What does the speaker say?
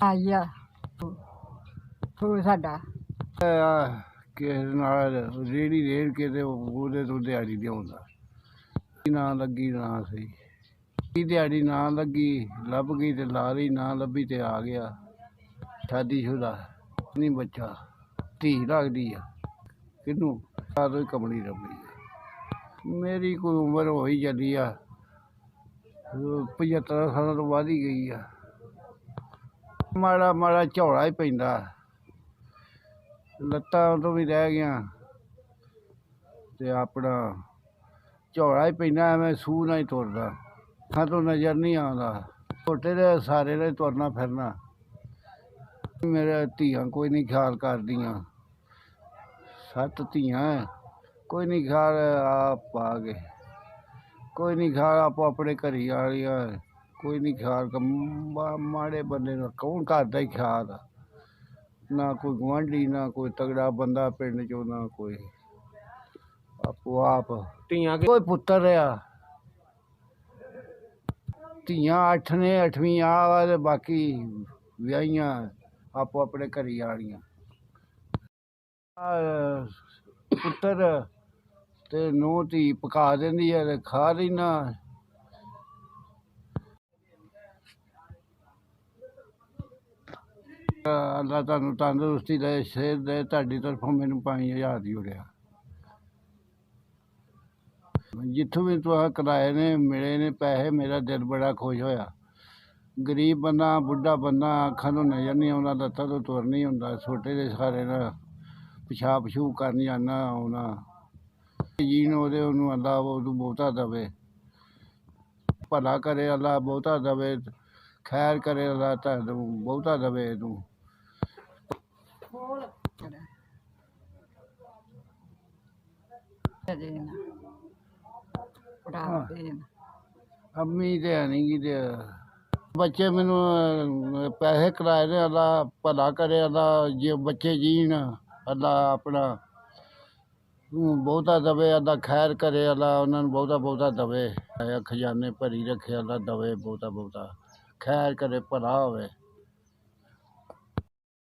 ਆਇਆ ਤੂੰ ਸਾਡਾ ਕਿਸੇ ਨਾਲ ਰੇੜੀ ਰੇੜ ਕੇ ਤੇ ਉਹਦੇ ਤੋਂ ਦਿਹਾੜੀ ਦਿਆਉਂਦਾ ਨਾ ਲੱਗੀ ਨਾ ਸਹੀ ਕੀ ਦਿਹਾੜੀ ਨਾ ਲੱਗੀ ਲੱਭ ਗਈ ਤੇ ਲਾ ਲਈ ਨਾ ਲੱਭੀ ਤੇ ਆ ਗਿਆ ਸ਼ਾਦੀशुदा ਨਹੀਂ ਬੱਚਾ ਧੀ ਲੱਗਦੀ ਆ ਕਿਹਨੂੰ ਆਦੋ ਕਮਲੀ ਰੱਬੀ ਮੇਰੀ ਕੋਈ ਉਮਰ ਹੋਈ ਚੱਲੀ ਆ 75 ਸਾਲਾਂ ਤੋਂ ਵੱਧ ਹੀ ਗਈ ਆ ਮਾੜਾ ਮਾੜਾ ਝੌਲਾ ਹੀ ਪੈਂਦਾ ਲੱਤਾਂ ਤੋਂ ਵੀ ਰਹਿ ਗਿਆ ਤੇ ਆਪਣਾ ਝੌਲਾ ਹੀ ਪੈਂਦਾ ਐਵੇਂ ਸੂਹ ਨਾਲ ਹੀ ਤੁਰਦਾ ਅੱਖਾਂ ਤੋਂ ਨਜ਼ਰ ਨਹੀਂ ਆਉਂਦਾ ਛੋਟੇ ਦੇ ਸਾਰੇ ਨੇ ਤੁਰਨਾ ਫਿਰਨਾ ਮੇਰੇ ਧੀਆਂ ਕੋਈ ਨਹੀਂ ਖਿਆਲ ਕਰਦੀਆਂ 7 ਧੀਆਂ ਕੋਈ ਨਹੀਂ ਖਿਆਲ ਆਪ ਪਾ ਕੇ ਕੋਈ ਨਹੀਂ ਖਿਆਲ ਆਪੋ ਆਪਣੇ ਘਰੀ ਵਾਲੀਆਂ ਕੋਈ ਨਹੀਂ ਖਿਆਲ ਮਾੜੇ ਬੰਦੇ ਨੂੰ ਕੌਣ ਕਰਦਾ ਹੀ ਖਿਆਲ ਨਾ ਕੋਈ ਗੁਆਂਢੀ ਨਾ ਕੋਈ ਤਗੜਾ ਬੰਦਾ ਪਿੰਡ ਚੋਂ ਨਾ ਕੋਈ ਆਪੋ ਆਪ ਧੀਆਂ ਕੋਈ ਪੁੱਤਰ ਆ ਧੀਆਂ 8 ਨੇ 8ਵੀਂ ਆ ਵਾ ਤੇ ਬਾਕੀ ਵਿਆਹੀਆਂ ਆਪੋ ਆਪਣੇ ਘਰੀ ਵਾਲੀਆਂ ਪੁੱਤਰ ਤੇ ਨੂੰਹ ਧੀ ਪਕਾ ਦਿੰਦੀ ਹੈ ਤੇ ਖਾ ਲੈਣਾ ਅੱਲਾ ਤੁਹਾਨੂੰ ਤੰਦਰੁਸਤੀ ਦੇ ਸਿਹਤ ਦੇ ਤੁਹਾਡੀ ਤਰਫੋਂ ਮੈਨੂੰ 5000 ਦੀ ਹੋ ਰਿਹਾ ਜਿੱਥੋਂ ਵੀ ਤੁਸੀਂ ਕਿਰਾਏ ਨੇ ਮਿਲੇ ਨੇ ਪੈਸੇ ਮੇਰਾ ਦਿਲ ਬੜਾ ਖੁਸ਼ ਹੋਇਆ ਗਰੀਬ ਬੰਦਾ ਬੁੱਢਾ ਬੰਦਾ ਅੱਖਾਂ ਤੋਂ ਨਜ਼ਰ ਨਹੀਂ ਆਉਂਦਾ ਲੱਤਾਂ ਤੋਂ ਤੁਰ ਨਹੀਂ ਹੁੰਦਾ ਛੋਟੇ ਦੇ ਸਾਰੇ ਨਾਲ ਪਿਸ਼ਾਬ ਪਸ਼ੂਬ ਕਰਨ ਜਾਣਾ ਆਉਣਾ ਜੀਣ ਉਹਨੂੰ ਅੱਲਾ ਉਹਨੂੰ ਬਹੁਤਾ ਦੇਵੇ ਭਲਾ ਕਰੇ ਅੱਲਾ ਬਹੁਤਾ ਦੇਵੇ ਖੈਰ ਕਰੇ ਅੱਲਾ ਤੁਹਾਨੂੰ ਬਹੁਤਾ ਦੇਵੇ ਤੂੰ ਅੰਮੀ ਤੇ ਹੈ ਨਹੀਂ ਗੀ ਬੱਚੇ ਮੈਨੂੰ ਪੈਸੇ ਕਿਰਾਏ ਨੇ ਅੱਲਾ ਭਲਾ ਕਰੇ ਅੱਲਾ ਜੇ ਬੱਚੇ ਜੀਣ ਅੱਲਾ ਆਪਣਾ ਬਹੁਤਾ ਦਵੇ ਅੱਲਾ ਖੈਰ ਕਰੇ ਅੱਲਾ ਉਹਨਾਂ ਨੂੰ ਬਹੁਤਾ ਬਹੁਤਾ ਦਵੇ ਖਜ਼ਾਨੇ ਭਰੀ ਰੱਖੇ ਅੱਲਾ ਦਵੇ ਬਹੁਤਾ ਬਹੁਤਾ ਖੈਰ ਕਰੇ ਭਲਾ ਹੋਵੇ